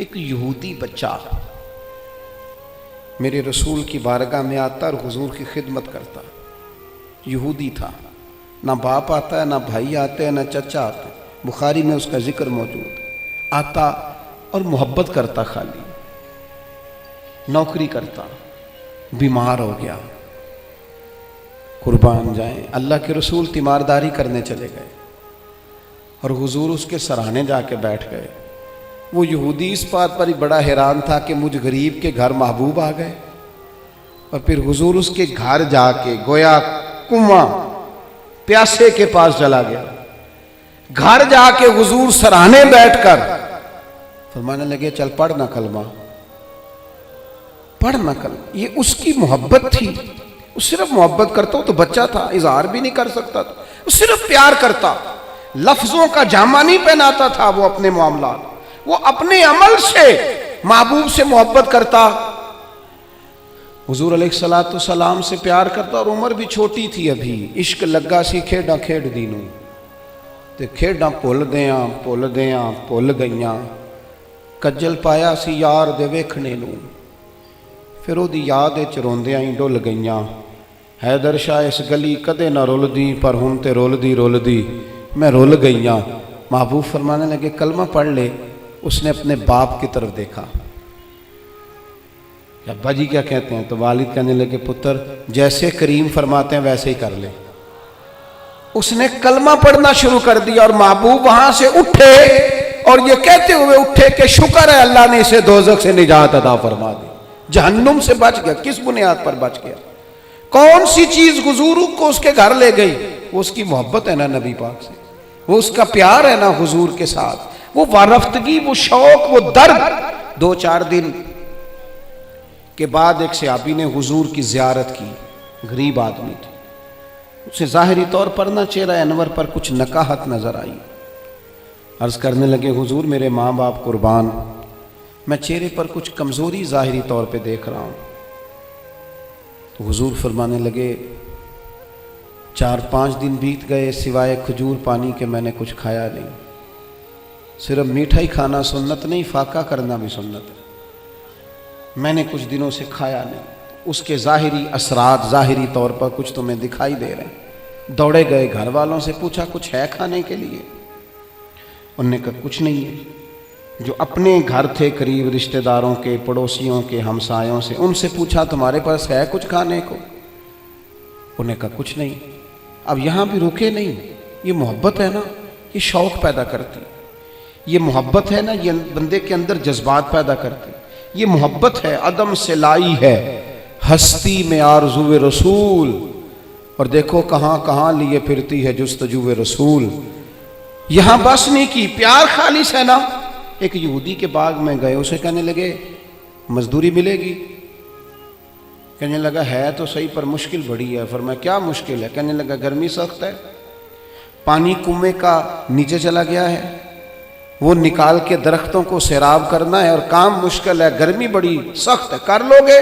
ایک یہودی بچہ میرے رسول کی بارگاہ میں آتا اور حضور کی خدمت کرتا. یہودی تھا، نہ باپ آتا ہے، نہ بھائی آتے ہیں، نہ چچا آتے ہیں. بخاری میں اس کا ذکر موجود. آتا اور محبت کرتا، خالی نوکری کرتا. بیمار ہو گیا، قربان جائیں، اللہ کے رسول تیمارداری کرنے چلے گئے اور حضور اس کے سراہنے جا کے بیٹھ گئے. وہ یہودی اس بات پر ہی بڑا حیران تھا کہ مجھ غریب کے گھر محبوب آ گئے. اور پھر حضور اس کے گھر جا کے گویا کنواں پیاسے کے پاس چلا گیا. گھر جا کے حضور سراہنے بیٹھ کر فرمانے لگے چل پڑھنا کلمہ، پڑھنا کلمہ. یہ اس کی محبت تھی. وہ صرف محبت کرتا. وہ تو بچہ تھا، اظہار بھی نہیں کر سکتا تھا. وہ صرف پیار کرتا، لفظوں کا جامہ نہیں پہناتا تھا. وہ اپنے معاملات، وہ اپنے عمل سے محبوب سے محبت کرتا. حضور علیہ السلام سے پیار کرتا. اور عمر بھی چھوٹی تھی ابھی. عشق لگا سی کھیڈاں کھیڈ دینوں تے کھیڈاں بھول گئیاں. کجل پایا سی یار دے ویکھنے نوں، پھر وہ دی یاد وچ روندیاں ہی ڈل گئیاں. حیدر شاہ اس گلی کدے نہ رولدی، پر ہن تے رولدی میں رول گئیاں. محبوب فرمانے لگے کلمہ پڑھ لے. اس نے اپنے باپ کی طرف دیکھا. ابا جی کیا کہتے ہیں؟ تو والد کہنے لگے پتر جیسے کریم فرماتے ہیں ویسے ہی کر لے. اس نے کلمہ پڑھنا شروع کر دیا اور محبوب وہاں سے اٹھے اور یہ کہتے ہوئے اٹھے کہ شکر ہے اللہ نے اسے دوزخ سے نجات عطا فرما دی. جہنم سے بچ گیا. کس بنیاد پر بچ گیا؟ کون سی چیز حضور کو اس کے گھر لے گئی؟ وہ اس کی محبت ہے نا نبی پاک سے، وہ اس کا پیار ہے نا حضور کے ساتھ، وہ وارفتگی، وہ شوق، وہ درد. 2-4 دن کے بعد ایک صحابی نے حضور کی زیارت کی. غریب آدمی تھا. اسے ظاہری طور پر نہ چہرہ انور پر کچھ نکاہت نظر آئی. عرض کرنے لگے حضور میرے ماں باپ قربان، میں چہرے پر کچھ کمزوری ظاہری طور پہ دیکھ رہا ہوں. تو حضور فرمانے لگے 4-5 دن بیت گئے سوائے کھجور پانی کے میں نے کچھ کھایا نہیں. صرف میٹھا ہی کھانا سنت نہیں، فاقہ کرنا بھی سنت ہے. میں نے کچھ دنوں سے کھایا نہیں. اس کے ظاہری اثرات ظاہری طور پر کچھ تمہیں دکھائی دے رہے ہیں. دوڑے گئے گھر والوں سے پوچھا کچھ ہے کھانے کے لیے؟ انہوں نے کہا کچھ نہیں ہے. جو اپنے گھر تھے قریب رشتہ داروں کے، پڑوسیوں کے، ہمسایوں سے، ان سے پوچھا تمہارے پاس ہے کچھ کھانے کو؟ انہوں نے کہا کچھ نہیں. اب یہاں بھی رکے نہیں. یہ محبت ہے نا، یہ شوق پیدا کرتی. یہ محبت ہے نا، یہ بندے کے اندر جذبات پیدا کرتی. یہ محبت ہے، عدم سے لائی ہے ہستی میں آرزو رسول. اور دیکھو کہاں کہاں لیے پھرتی ہے جستجو رسول. یہاں بس نہیں کی، پیار خالص ہے نا. ایک یہودی کے باغ میں گئے، اسے کہنے لگے مزدوری ملے گی؟ کہنے لگا ہے تو صحیح پر مشکل بڑی ہے. فرمایا کیا مشکل ہے؟ کہنے لگا گرمی سخت ہے، پانی کنویں کا نیچے چلا گیا ہے، وہ نکال کے درختوں کو سیراب کرنا ہے اور کام مشکل ہے، گرمی بڑی سخت ہے، کر لو گے؟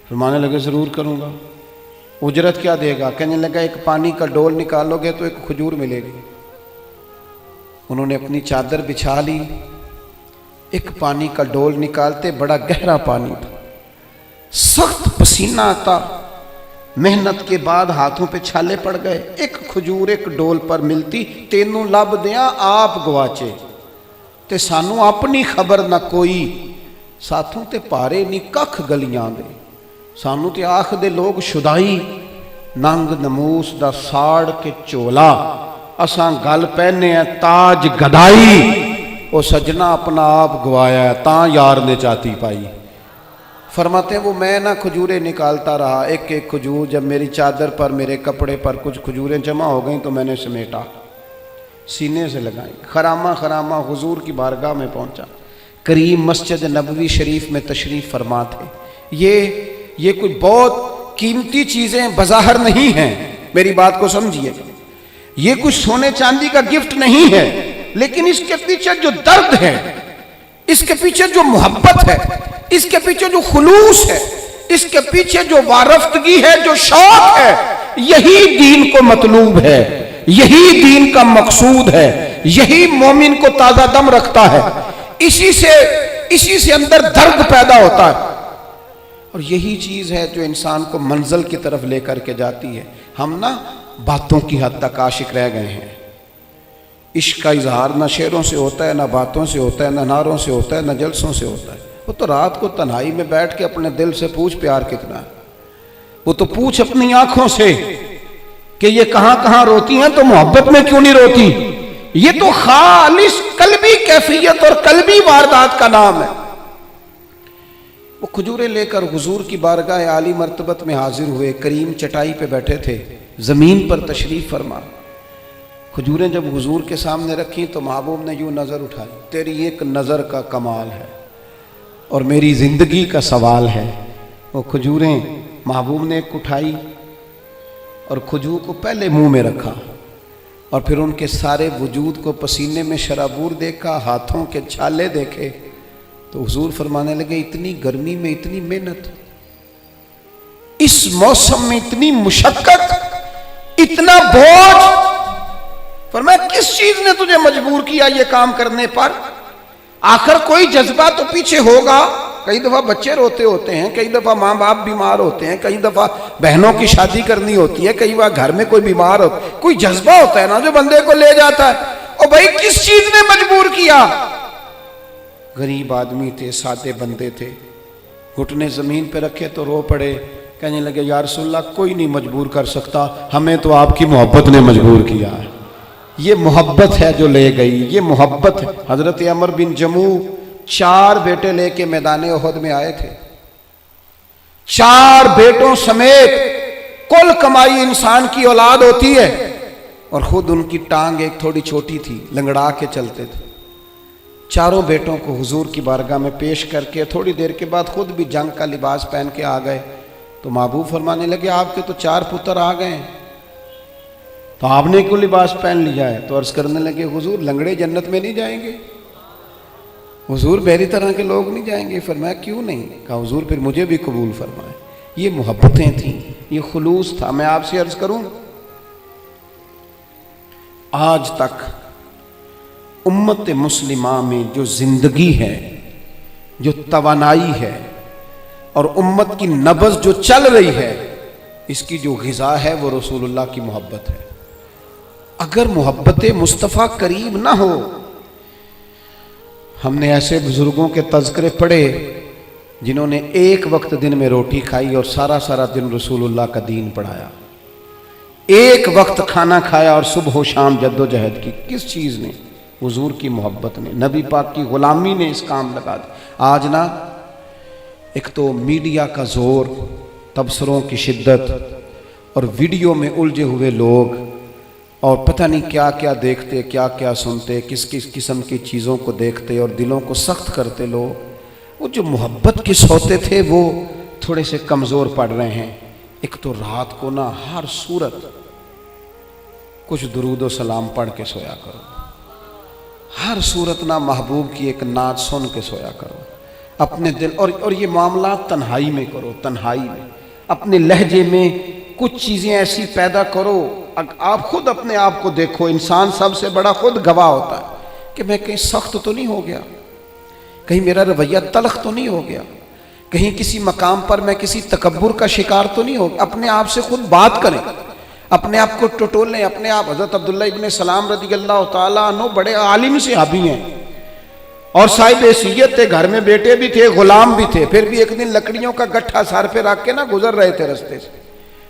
فرمانے لگے ضرور کروں گا. اجرت کیا دے گا؟ کہنے لگا ایک پانی کا ڈول نکالو گے تو ایک کھجور ملے گی. انہوں نے اپنی چادر بچھا لی. ایک پانی کا ڈول نکالتے، بڑا گہرا پانی تھا، سخت پسینہ آتا. محنت کے بعد ہاتھوں پہ چھالے پڑ گئے. ایک کھجور ایک ڈول پر ملتی، تینوں لب دیاں آپ گواچے تے سانوں اپنی خبر نہ کوئی. ساتھوں تے پارے نی ککھ گلیاں دے، سانوں تے آخ دے لوگ شدائی. ننگ نموس دا ساڑ کے چولا، اساں گل پہنے ہیں تاج گدائی. او سجنا اپنا آپ گوایا ہے تاں یار نے چاتی پائی. فرماتے ہیں وہ میں نہ کھجوریں نکالتا رہا. ایک ایک کھجور جب میری چادر پر، میرے کپڑے پر کچھ کھجوریں جمع ہو گئیں تو میں نے سمیٹا، سینے سے لگائیں. خرامہ حضور کی بارگاہ میں پہنچا. کریم مسجد نبوی شریف میں تشریف فرما تھے. یہ کوئی بہت قیمتی چیزیں بظاہر نہیں ہیں، میری بات کو سمجھیے. یہ کچھ سونے چاندی کا گفٹ نہیں ہے، لیکن اس کے پیچھے جو درد ہے، اس کے پیچھے جو محبت ہے، اس کے پیچھے جو خلوص ہے، اس کے پیچھے جو وارفتگی ہے، جو شوق ہے، یہی دین کو مطلوب ہے، یہی دین کا مقصود ہے، یہی مومن کو تازہ دم رکھتا ہے. اسی سے اندر درد پیدا ہوتا ہے، اور یہی چیز ہے جو انسان کو منزل کی طرف لے کر کے جاتی ہے۔ ہم نا باتوں کی حد تک عاشق رہ گئے ہیں۔ عشق کا اظہار نہ شعروں سے ہوتا ہے، نہ باتوں سے ہوتا ہے، نہ نعروں سے ہوتا ہے، نہ جلسوں سے ہوتا ہے۔ وہ تو رات کو تنہائی میں بیٹھ کے اپنے دل سے پوچھ پیار کتنا ہے، وہ تو پوچھ اپنی آنکھوں سے کہ یہ کہاں کہاں روتی ہیں تو محبت میں کیوں نہیں روتی۔ یہ تو خالص قلبی کیفیت اور قلبی واردات کا نام ہے۔ وہ کھجوریں لے کر حضور کی بارگاہ عالی مرتبت میں حاضر ہوئے، کریم چٹائی پہ بیٹھے تھے، زمین پر تشریف فرما۔ کھجوریں جب حضور کے سامنے رکھیں تو محبوب نے یوں نظر اٹھائی، تیری ایک نظر کا کمال ہے اور میری زندگی کا سوال ہے۔ وہ کھجوریں محبوب نے ایک اٹھائی اور کھجور کو پہلے منہ میں رکھا، اور پھر ان کے سارے وجود کو پسینے میں شرابور دیکھا، ہاتھوں کے چھالے دیکھے، تو حضور فرمانے لگے اتنی گرمی میں اتنی محنت، اس موسم میں اتنی مشقت، اتنا بوجھ، فرمایا کس چیز نے تجھے مجبور کیا یہ کام کرنے پر؟ آخر کوئی جذبہ تو پیچھے ہوگا۔ کئی دفعہ بچے روتے ہوتے ہیں، کئی دفعہ ماں باپ بیمار ہوتے ہیں، کئی دفعہ بہنوں کی شادی کرنی ہوتی ہے، کئی بار گھر میں کوئی بیمار ہوتا ہے، کوئی جذبہ ہوتا ہے نا جو بندے کو لے جاتا ہے۔ اور بھائی کس چیز نے مجبور کیا؟ غریب آدمی تھے، سادے بندے تھے، گھٹنے زمین پہ رکھے تو رو پڑے، کہنے لگے یا رسول اللہ کوئی نہیں مجبور کر سکتا، ہمیں تو آپ کی محبت نے مجبور کیا ہے۔ یہ محبت ہے جو لے گئی، یہ محبت ہے۔ حضرت عمر بن جموح 4 بیٹے لے کے میدان احد میں آئے تھے، 4 بیٹوں سمیت کل کمائی انسان کی اولاد ہوتی ہے، اور خود ان کی ٹانگ ایک تھوڑی چھوٹی تھی، لنگڑا کے چلتے تھے۔ 4 بیٹوں کو حضور کی بارگاہ میں پیش کر کے تھوڑی دیر کے بعد خود بھی جنگ کا لباس پہن کے آ گئے، تو محبوب فرمانے لگے آپ کے تو 4 پتر آ گئے ہیں، تو آپ نے کیوں لباس پہن لیا ہے؟ تو عرض کرنے لگے حضور لنگڑے جنت میں نہیں جائیں گے، حضور میری طرح کے لوگ نہیں جائیں گے۔ فرمایا کیوں نہیں؟ کہا حضور پھر مجھے بھی قبول فرمائے۔ یہ محبتیں تھیں، یہ خلوص تھا۔ میں آپ سے عرض کروں، آج تک امت مسلمہ میں جو زندگی ہے، جو توانائی ہے، اور امت کی نبض جو چل رہی ہے، اس کی جو غذا ہے وہ رسول اللہ کی محبت ہے۔ اگر محبت مصطفیٰ کریم نہ ہو، ہم نے ایسے بزرگوں کے تذکرے پڑھے جنہوں نے ایک وقت دن میں روٹی کھائی اور سارا دن رسول اللہ کا دین پڑھایا، ایک وقت کھانا کھایا اور صبح و شام جد و جہد کی۔ کس چیز نے؟ حضور کی محبت نے، نبی پاک کی غلامی نے اس کام لگا دی۔ آج نا ایک تو میڈیا کا زور، تبصروں کی شدت، اور ویڈیو میں الجھے ہوئے لوگ، اور پتہ نہیں کیا کیا دیکھتے، کیا کیا سنتے، کس کس قسم کی چیزوں کو دیکھتے اور دلوں کو سخت کرتے لوگ۔ وہ جو محبت کے سوتے تھے وہ تھوڑے سے کمزور پڑ رہے ہیں۔ ایک تو رات کو نا ہر صورت کچھ درود و سلام پڑھ کے سویا کرو، ہر صورت نا محبوب کی ایک نعت سن کے سویا کرو اپنے دل، اور یہ معاملات تنہائی میں کرو، تنہائی میں اپنے لہجے میں کچھ چیزیں ایسی پیدا کرو۔ آپ خود اپنے آپ کو دیکھو، انسان سب سے بڑا خود گواہ ہوتا ہے کہ میں کہیں سخت تو نہیں ہو گیا، کہیں میرا رویہ تلخ تو نہیں ہو گیا، کہیں کسی مقام پر میں کسی تکبر کا شکار تو نہیں ہو گیا۔ اپنے آپ سے خود بات کریں، اپنے آپ کو ٹٹولیں اپنے آپ۔ حضرت عبداللہ ابن سلام رضی اللہ تعالیٰ عنہ بڑے عالم صحابی ہیں اور صاحب حیثیت تھے، گھر میں بیٹے بھی تھے، غلام بھی تھے، پھر بھی ایک دن لکڑیوں کا گٹھا سر پہ رکھ کے نا گزر رہے تھے رستے سے،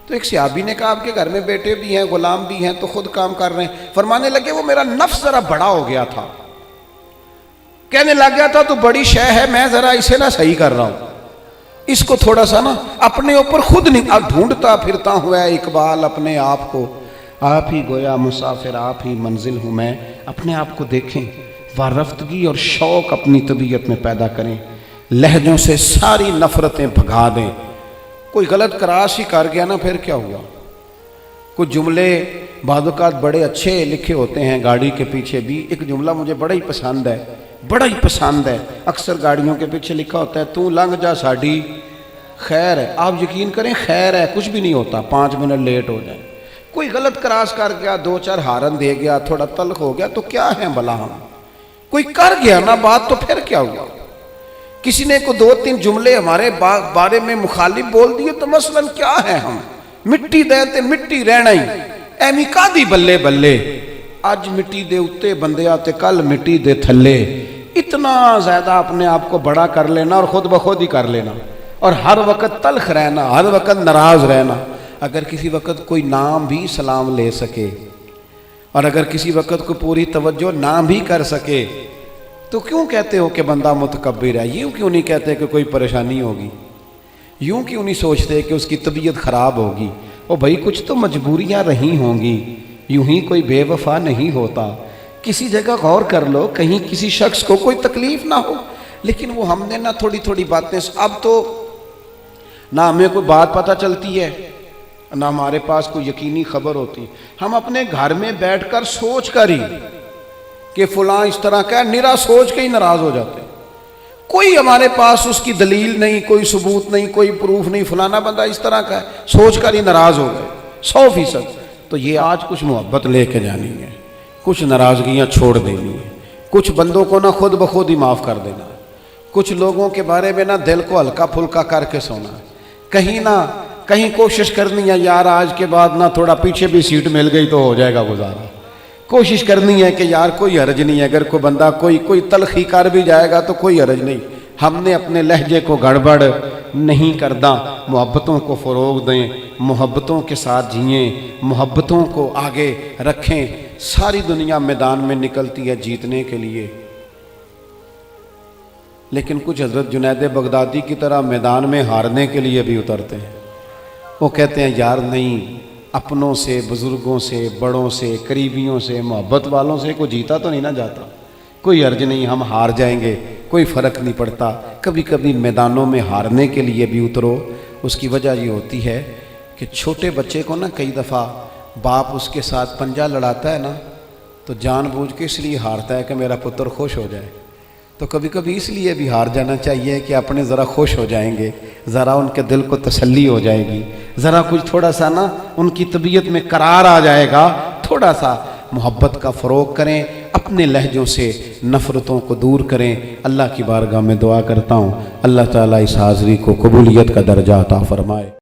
تو ایک صحابی نے کہا آپ کے گھر میں بیٹے بھی ہیں، غلام بھی ہیں، تو خود کام کر رہے ہیں۔ فرمانے لگے وہ میرا نفس ذرا بڑا ہو گیا تھا، کہنے لگ گیا تھا تو بڑی شے ہے، میں ذرا اسے نہ صحیح کر رہا ہوں، اس کو تھوڑا سا نا اپنے اوپر خود نہیں ڈھونڈتا پھرتا ہوا ہے اقبال اپنے آپ کو، آپ ہی گویا مسافر آپ ہی منزل ہوں میں۔ اپنے آپ کو دیکھیں، وارفتگی اور شوق اپنی طبیعت میں پیدا کریں، لہجوں سے ساری نفرتیں بھگا دیں۔ کوئی غلط کراس ہی کر گیا نا پھر کیا ہوا؟ کچھ جملے بعض اوقات بڑے اچھے لکھے ہوتے ہیں گاڑی کے پیچھے بھی۔ ایک جملہ مجھے بڑا ہی پسند ہے، بڑا ہی پسند ہے، اکثر گاڑیوں کے پیچھے لکھا ہوتا ہے تو لنگ جا ساڑی خیر ہے۔ آپ یقین کریں خیر ہے، کچھ بھی نہیں ہوتا، 5 منٹ لیٹ ہو جائیں۔ کوئی غلط کراس کر گیا، 2-4 ہارن دے گیا، تھوڑا تلخ ہو گیا تو کیا ہے بلا ہم؟ کوئی کر گیا نا بات تو پھر کیا ہوا؟ کسی نے کو 2-3 جملے ہمارے بارے میں مخالف بول دیے تو مثلاً کیا ہے، ہم مٹی دے تے مٹی رہنا ہی ایمی کا دی بلے بلے، آج مٹی دے اتے بندے آتے کل مٹی دے تھلے، اتنا زیادہ اپنے آپ کو بڑا کر لینا اور خود بخود ہی کر لینا، اور ہر وقت تلخ رہنا، ہر وقت ناراض رہنا۔ اگر کسی وقت کوئی نام بھی سلام لے سکے اور اگر کسی وقت کو پوری توجہ نہ بھی کر سکے تو کیوں کہتے ہو کہ بندہ متکبر ہے؟ یوں کیوں نہیں کہتے کہ کوئی پریشانی ہوگی؟ یوں کیوں نہیں سوچتے کہ اس کی طبیعت خراب ہوگی؟ او بھائی کچھ تو مجبوریاں رہی ہوں گی، یوں ہی کوئی بے وفا نہیں ہوتا۔ کسی جگہ غور کر لو، کہیں کسی شخص کو کوئی تکلیف نہ ہو، لیکن وہ ہم نے نہ تھوڑی تھوڑی باتیں، اب تو نہ ہمیں کوئی بات پتہ چلتی ہے نہ ہمارے پاس کوئی یقینی خبر ہوتی، ہم اپنے گھر میں بیٹھ کر سوچ کر ہی کہ فلاں اس طرح کا ہے، نرا سوچ کے ہی ناراض ہو جاتے ہیں۔ کوئی ہمارے پاس اس کی دلیل نہیں، کوئی ثبوت نہیں، کوئی پروف نہیں، فلانا بندہ اس طرح کا ہے، سوچ کر ہی ناراض ہو گئے 100%۔ تو یہ آج کچھ محبت لے کے جانی ہے، کچھ ناراضگیاں چھوڑ دینی ہے، کچھ بندوں کو نہ خود بخود ہی معاف کر دینا، کچھ لوگوں کے بارے میں نہ دل کو ہلکا پھلکا کر کے سونا، کہیں کوشش کرنی ہے یار آج کے بعد نہ تھوڑا پیچھے بھی سیٹ مل گئی تو ہو جائے گا گزارا، کوشش کرنی ہے کہ یار کوئی حرج نہیں ہے، اگر کوئی بندہ کوئی تلخی کر بھی جائے گا تو کوئی حرج نہیں، ہم نے اپنے لہجے کو گڑبڑ نہیں کرنا، محبتوں کو فروغ دیں، محبتوں کے ساتھ جئیں، محبتوں کو آگے رکھیں۔ ساری دنیا میدان میں نکلتی ہے جیتنے کے لیے، لیکن کچھ حضرت جنید بغدادی کی طرح میدان میں ہارنے کے لیے بھی اترتے ہیں۔ وہ کہتے ہیں یار نہیں، اپنوں سے، بزرگوں سے، بڑوں سے، قریبیوں سے، محبت والوں سے کوئی جیتا تو نہیں نہ جاتا، کوئی عرض نہیں، ہم ہار جائیں گے، کوئی فرق نہیں پڑتا۔ کبھی کبھی میدانوں میں ہارنے کے لیے بھی اترو۔ اس کی وجہ یہ ہوتی ہے کہ چھوٹے بچے کو نا کئی دفعہ باپ اس کے ساتھ پنجہ لڑاتا ہے نا تو جان بوجھ کے اس لیے ہارتا ہے کہ میرا پتر خوش ہو جائے، تو کبھی کبھی اس لیے بھی ہار جانا چاہیے کہ اپنے ذرا خوش ہو جائیں گے، ذرا ان کے دل کو تسلی ہو جائے گی، ذرا کچھ تھوڑا سا نا ان کی طبیعت میں قرار آ جائے گا، تھوڑا سا محبت کا فروغ کریں، اپنے لہجوں سے نفرتوں کو دور کریں۔ اللہ کی بارگاہ میں دعا کرتا ہوں اللہ تعالیٰ اس حاضری کو قبولیت کا درجہ عطا فرمائے۔